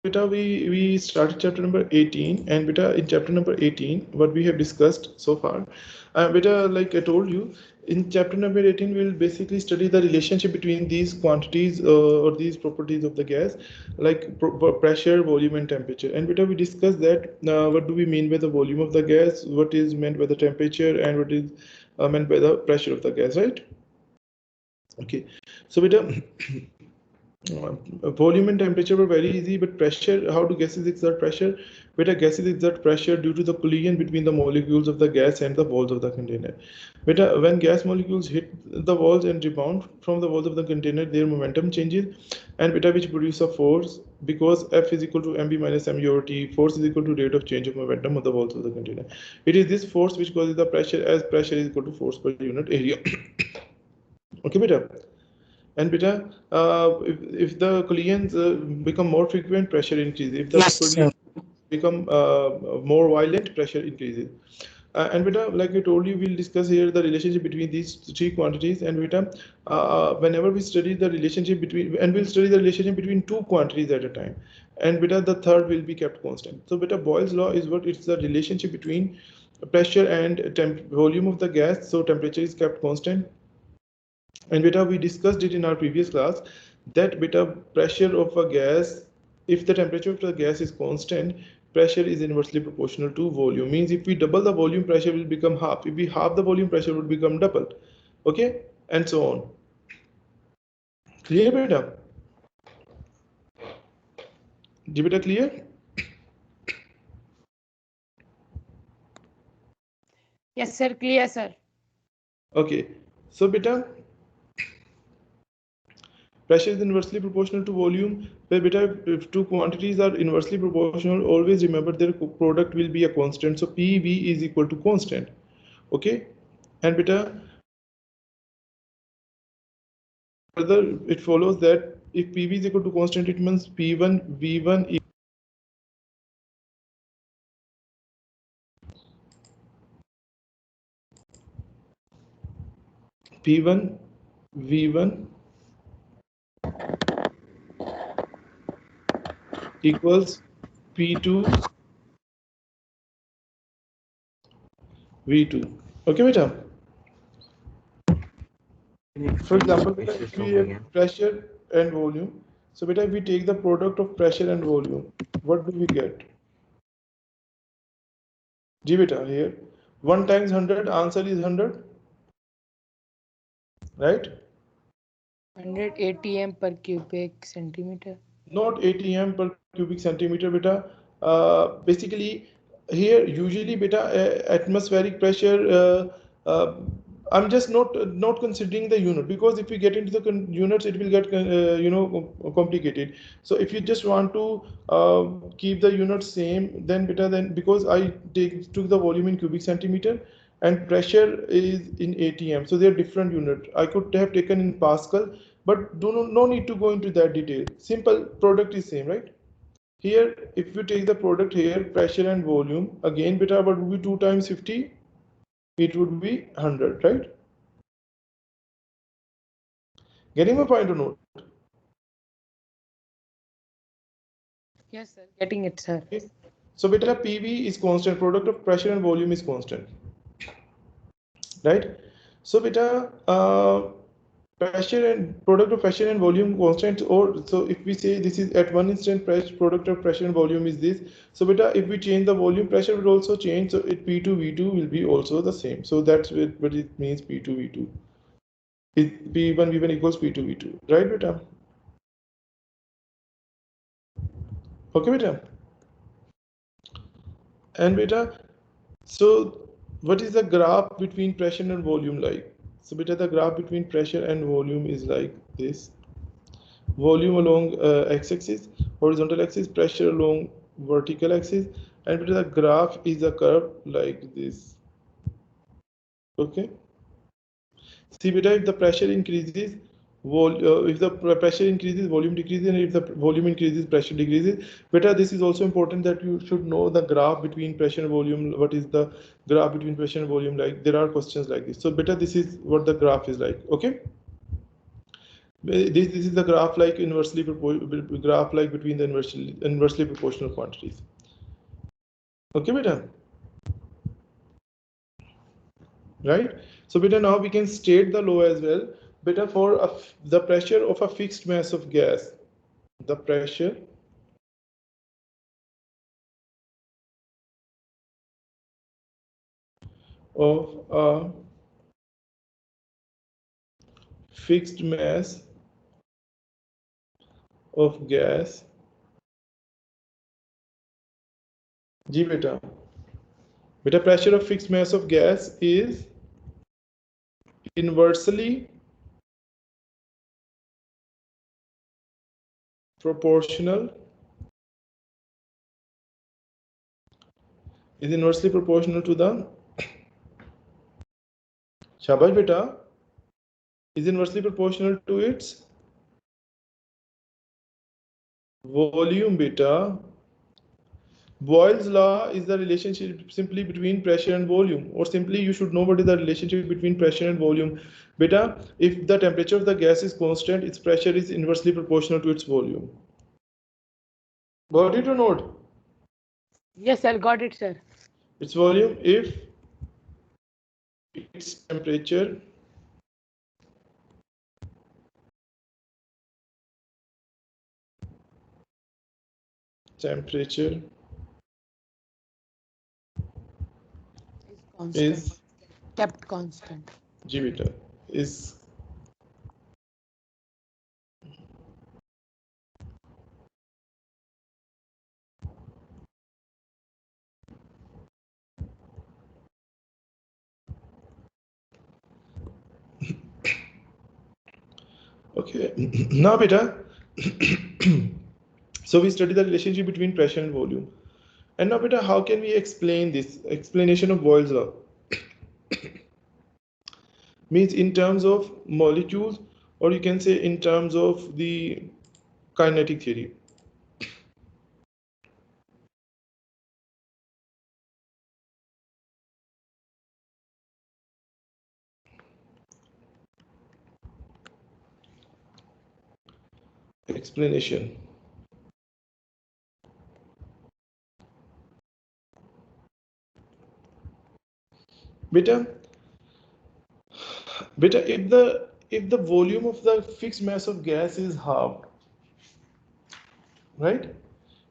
beta, we started chapter number 18, and beta, in chapter number 18, what we have discussed so far, beta, like I told you, in chapter number 18, we'll basically study the relationship between these quantities or these properties of the gas, like pressure, volume, and temperature. And beta, we discussed that what do we mean by the volume of the gas, what is meant by the temperature, and what is meant by the pressure of the gas, right? Okay, so beta, volume and temperature were very easy, but pressure, how do gases exert pressure? Beta, gases exert pressure due to the collision between the molecules of the gas and the walls of the container. Beta, when gas molecules hit the walls and rebound from the walls of the container, their momentum changes, and beta, which produce a force, because F is equal to mb minus mu over t, force is equal to rate of change of momentum of the walls of the container. It is this force which causes the pressure, as pressure is equal to force per unit area. Okay, beta. And beta, if the collisions become more frequent, pressure increases. If the Yes, sir. collisions become more violent, pressure increases. And beta, like I told you, we'll discuss here the relationship between these three quantities. And beta, whenever we study the relationship between, and we'll study the relationship between two quantities at a time. And beta, the third will be kept constant. So beta, Boyle's law is what? It's the relationship between pressure and volume of the gas. So temperature is kept constant. And beta, we discussed it in our previous class that beta, pressure of a gas, if the temperature of the gas is constant, pressure is inversely proportional to volume. Means if we double the volume, pressure will become half. If we half the volume, pressure would become double. Okay, and so on. Clear, beta? Is beta clear? Yes, sir. Clear, sir. Okay, so beta, pressure is inversely proportional to volume. Where beta, if two quantities are inversely proportional, always remember their product will be a constant. So PV is equal to constant. Okay, and beta, further it follows that if PV is equal to constant, it means P1 V1 P1 V1 equals P2 V2. Okay, beta. For example, beta, if we have pressure and volume, so beta, if we take the product of pressure and volume, what do we get? G beta here, 1 times 100, answer is 100, right? 100 atm per cubic centimeter. Not atm per cubic centimeter, beta. Basically, here usually beta, atmospheric pressure. I'm just not considering the unit, because if we get into the units, it will get complicated. So if you just want to keep the units same, then beta, then because I took the volume in cubic centimeter and pressure is in atm, so they are different unit. I could have taken in pascal, but no need to go into that detail. Simple, product is same, right? Here, if we take the product here, pressure and volume, again beta, what would be 2 times 50? It would be 100, right? Getting my point or not? Yes, sir. Getting it, sir. Okay. So beta, PV is constant, product of pressure and volume is constant, right? So beta, pressure and product of pressure and volume constant, or so if we say this is at one instant, product of pressure and volume is this. So beta, if we change the volume, pressure will also change, so it P2 V2 will be also the same. So that's what it means, P2 V2. P1 V1 equals P2 V2, right beta? Okay beta. And beta, so what is the graph between pressure and volume like? So beta, the graph between pressure and volume is like this. Volume along x-axis, horizontal axis, pressure along vertical axis, and beta, the graph is a curve like this. Okay. See beta, if the pressure increases, if the pressure increases, volume decreases, and if the volume increases, pressure decreases. Beta, this is also important that you should know the graph between pressure and volume. What is the graph between pressure and volume like? There are questions like this. So beta, this is what the graph is like. Okay. This is the graph like graph like between the inversely proportional quantities. Okay, beta. Right. So beta, now we can state the law as well. Beta, for the pressure of a fixed mass of gas, the pressure of a fixed mass of gas, G beta. Beta, pressure of fixed mass of gas is inversely proportional to the shabash beta, is inversely proportional to its volume beta. Boyle's law is the relationship simply between pressure and volume, or simply you should know what is the relationship between pressure and volume. Beta, if the temperature of the gas is constant, its pressure is inversely proportional to its volume. Got it or not? Yes, sir. Got it, sir. Its volume if its temperature Constant. is Kept constant. G beta is okay. Now beta, so we study the relationship between pressure and volume. And now beta, how can we explain this explanation of Boyle's law? Means in terms of molecules, or you can say in terms of the kinetic theory. Explanation. Beta, if the volume of the fixed mass of gas is halved, right?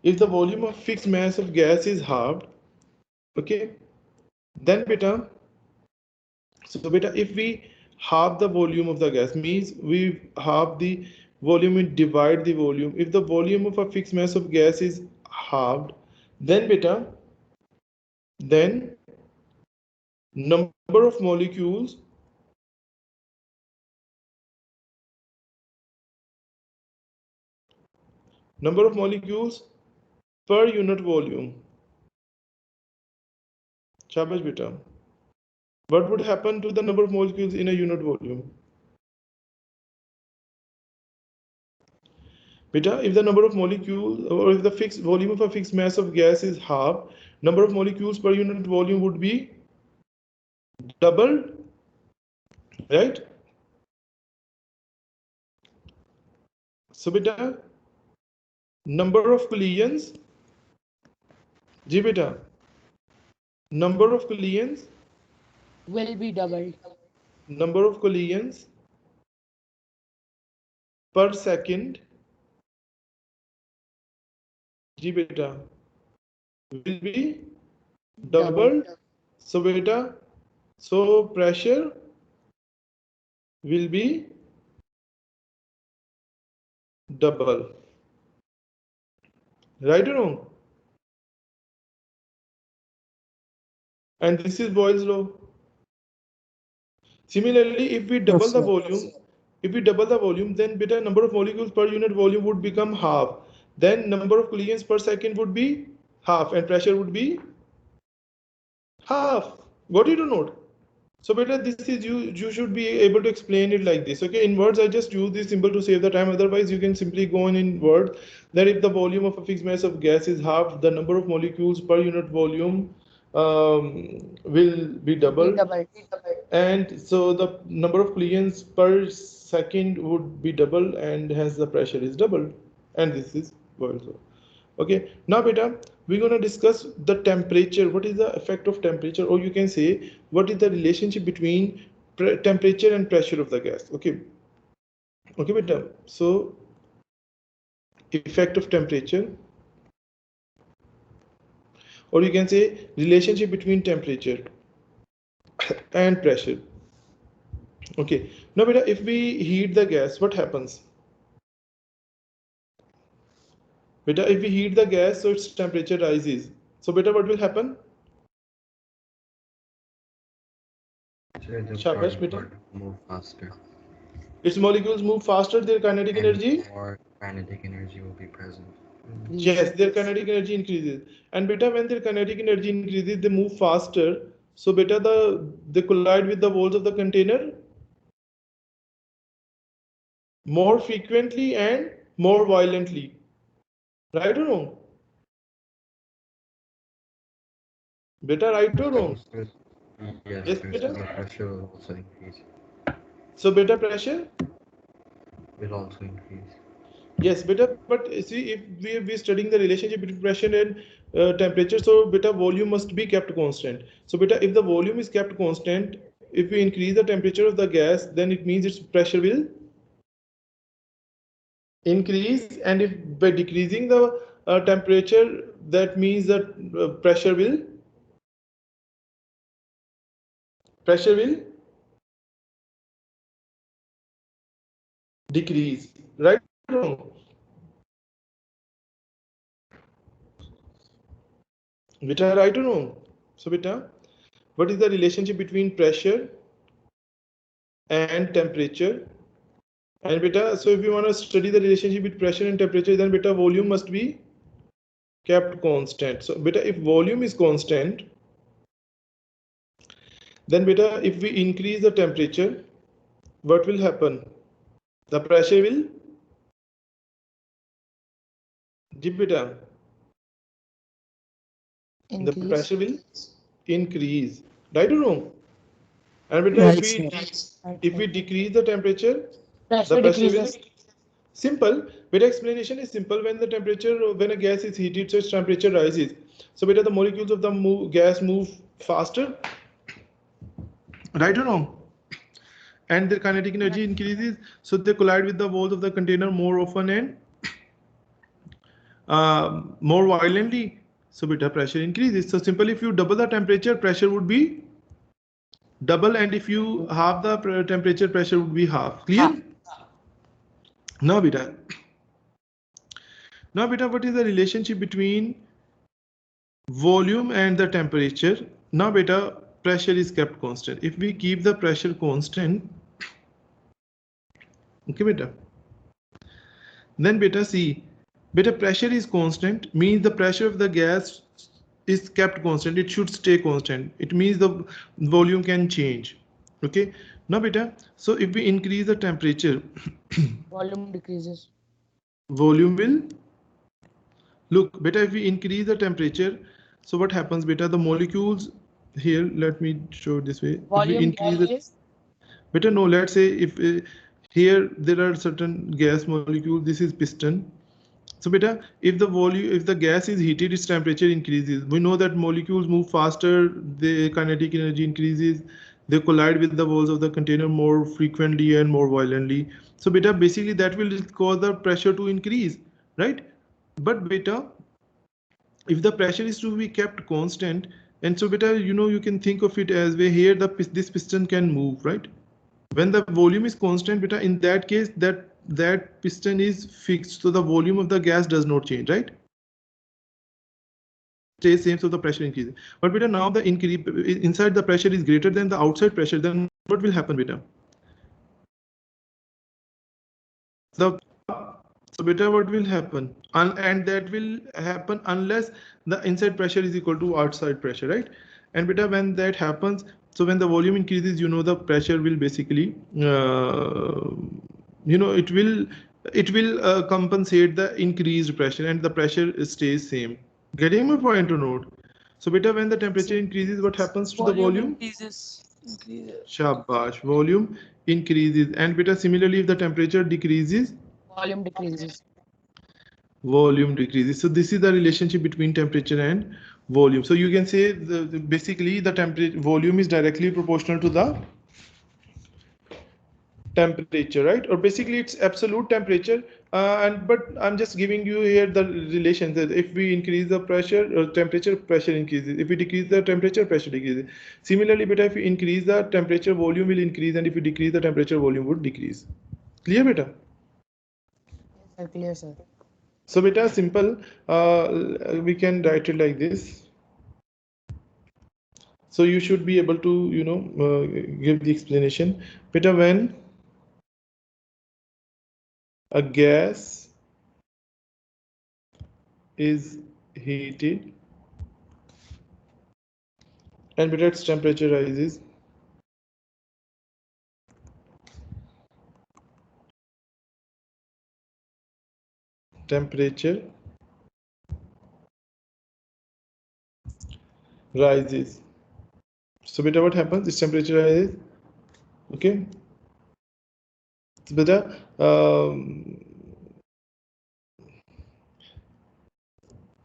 If the volume of fixed mass of gas is halved, okay, then beta, so beta, if we halve the volume of the gas, means we halve the volume and divide the volume. If the volume of a fixed mass of gas is halved, then beta, then number of molecules per unit volume. Shabash beta. What would happen to the number of molecules in a unit volume? Beta, if the number of molecules, or if the fixed volume of a fixed mass of gas is half, number of molecules per unit volume would be double, right? So beta, number of collisions, G beta, number of collisions will be doubled. number of collisions per second, G beta, will be doubled. So beta, so pressure will be double, right or wrong? And this is Boyle's law. Similarly, if we double Yes, the sir. volume, then beta number of molecules per unit volume would become half. Then number of collisions per second would be half, and pressure would be half. Got it or not? So beta, this is you should be able to explain it like this. Okay, in words I just use this symbol to save the time. Otherwise, you can simply go in words that if the volume of a fixed mass of gas is half, the number of molecules per unit volume will be doubled. And so the number of collisions per second would be double, and hence the pressure is double, and this is also. Okay, now beta, we're gonna discuss the temperature. What is the effect of temperature, or you can say what is the relationship between temperature and pressure of the gas. Okay, okay beta. So effect of temperature, or you can say relationship between temperature and pressure. Okay, now beta, if we heat the gas, what happens? Beta, if we heat the gas, so its temperature rises. So beta, what will happen? So the Shabash beta. particle move faster Its molecules move faster, their kinetic and energy. more kinetic energy will be present. Yes, Increases. their kinetic energy increases. And beta, when their kinetic energy increases, they move faster. So beta, they collide with the walls of the container more frequently and more violently. Right or wrong? Beta, right or wrong? So, yes, Yes, sir. So beta. the pressure will also increase. So beta pressure. Will also increase. Yes, beta. But see, if we studying the relationship between pressure and temperature, so beta volume must be kept constant. So beta, if the volume is kept constant, if we increase the temperature of the gas, then it means its pressure will increase, and if by decreasing the temperature, that means that pressure will decrease. Right or wrong? Beta, right or wrong? So beta, what is the relationship between pressure and temperature? And beta, so if you want to study the relationship with pressure and temperature, then beta, volume must be kept constant. So beta, if volume is constant, then beta, if we increase the temperature, what will happen? The pressure will dip, beta. The Increase. pressure will increase. Right or wrong? And beta, Right, sir. Right, if right. we decrease the temperature, the Pressure pressure will decreases. simple. Beta, explanation is simple. When the temperature, when a gas is heated, so its temperature rises. So beta, the molecules of the gas move faster. Right or wrong? And their kinetic energy increases, so they collide with the walls of the container more often and more violently. So beta, pressure increases. So simple, if you double the temperature, pressure would be double, and if you halve the temperature, pressure would be half. Clear? Ah, Now beta, what is the relationship between volume and the temperature? Now beta, pressure is kept constant. If we keep the pressure constant, okay beta, then beta, see, beta, pressure is constant means the pressure of the gas is kept constant. It should stay constant. It means the volume can change. Okay, now beta, so if we increase the temperature, volume decreases. volume will, look beta, if we increase the temperature, so what happens beta, the molecules here, let me show it this way. If we Volume increase it, decreases. beta, no, let's say if here there are certain gas molecules, this is piston. So beta, if the volume, if the gas is heated, its temperature increases. We know that molecules move faster, the kinetic energy increases, they collide with the walls of the container more frequently and more violently. So beta, basically that will cause the pressure to increase, right? But beta, if the pressure is to be kept constant, and so beta, you can think of it as way here, this piston can move, right? When the volume is constant beta, in that case, that piston is fixed, so the volume of the gas does not change, right? Stays same, so the pressure increases. But beta, now the increase inside the pressure is greater than the outside pressure, then what will happen beta? The So beta, what will happen? And that will happen unless the inside pressure is equal to outside pressure, right? And beta, when that happens, so when the volume increases, the pressure will basically, it will compensate the increased pressure, and the pressure stays same. Getting my point or not? So beta, when the temperature increases, what happens to the Volume volume? increases. Increases. Shabash. Volume increases. And beta similarly, if the temperature decreases, Volume decreases. volume decreases. So this is the relationship between temperature and volume. So you can say basically the temperature volume is directly proportional to the temperature, right? Or basically it's absolute temperature. And but I'm just giving you here the relation that if we increase the pressure or temperature, pressure increases. If we decrease the temperature, pressure decreases. Similarly, beta, if we increase the temperature, volume will increase, and if we decrease the temperature, volume would decrease. Clear, beta? Yes, sir. Clear, sir. So beta, simple. We can write it like this. So you should be able to, give the explanation. Beta, when a gas is heated and beta its temperature rises, temperature rises. So beta, what happens? Its temperature rises. Okay. So beta,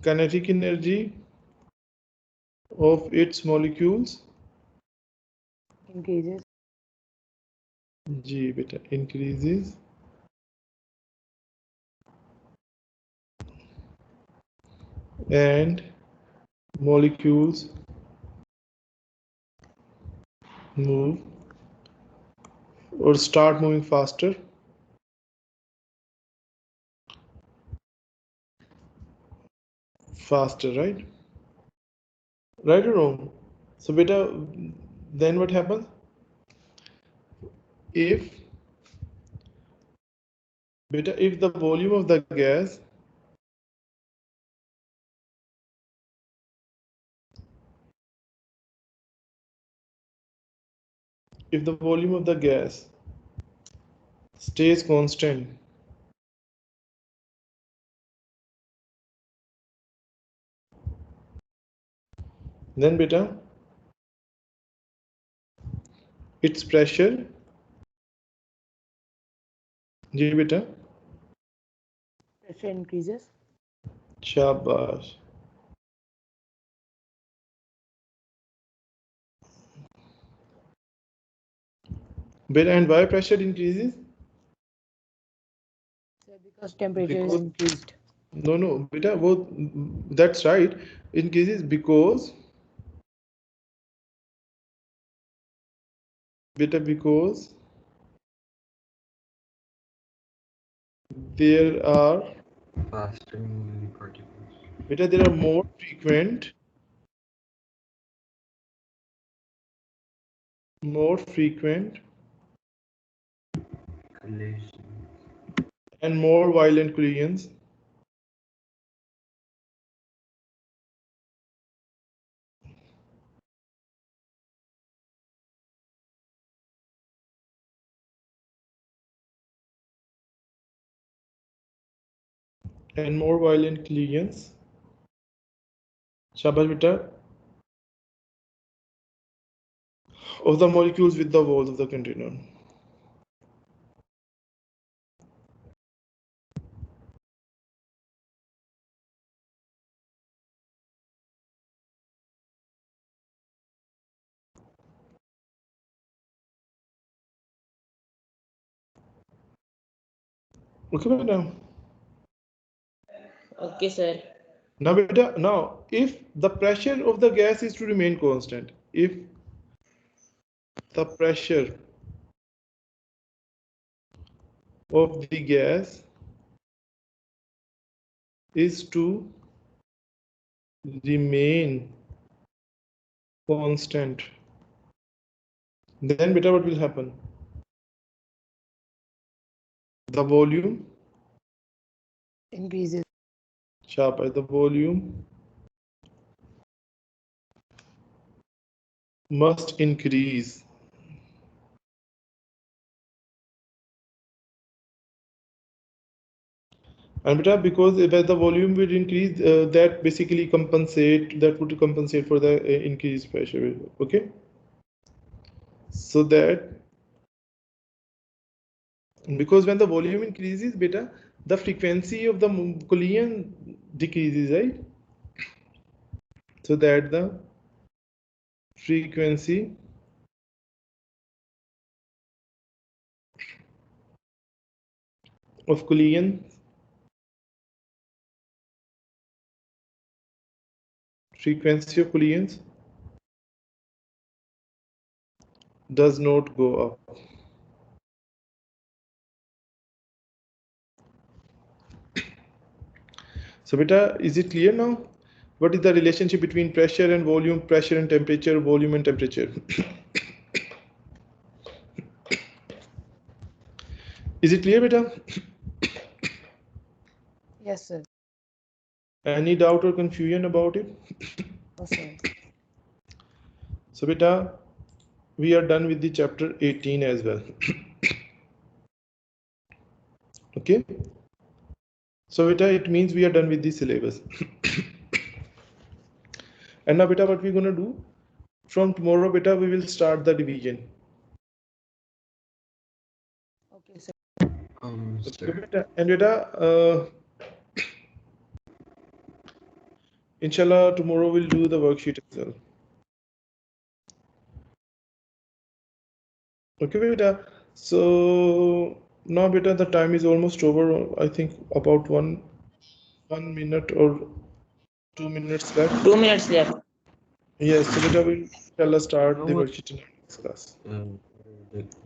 kinetic energy of its molecules Increases. G beta increases and molecules move or start moving faster, right or wrong? So beta, then what happens if beta, if the volume of the gas if the volume of the gas stays constant, then beta, its pressure, G beta, Pressure increases. shabash. Beta, and why pressure increases? Sir, because temperature is Because increased. no, beta, both, that's right. Increases because beta, because there are Faster moving particles. beta, there are more frequent Collision. and more violent collisions and more violent collisions, shabash beta, of the molecules with the walls of the container. Okay, beta. Okay, sir. Now, beta, now if the pressure of the gas is to remain constant, if the pressure of the gas is to remain constant, then beta, what will happen? The volume, Increases. sharp the volume must increase. And beta, because if the volume will increase, that would compensate for the increased pressure. Okay. So that because when the volume increases, beta, the frequency of the collision decreases, right? So that the frequency of collision frequency of collisions does not go up. So beta, is it clear now? What is the relationship between pressure and volume, pressure and temperature, volume and temperature? Is it clear, beta? Yes, sir. Any doubt or confusion about it? No, sir. So beta, we are done with the chapter 18 as well. Okay. So beta, it means we are done with the syllabus. And now beta, what we're gonna do? From tomorrow, beta, we will start the division. Okay, sir. Okay, Sir. beta. And beta, inshallah, tomorrow we'll do the worksheet as well. Okay, beta. So now, beta, the time is almost over. I think about one minute or 2 minutes left. 2 minutes left. Yes, so beta, we'll inshallah start How the much worksheet in our next class. uh, the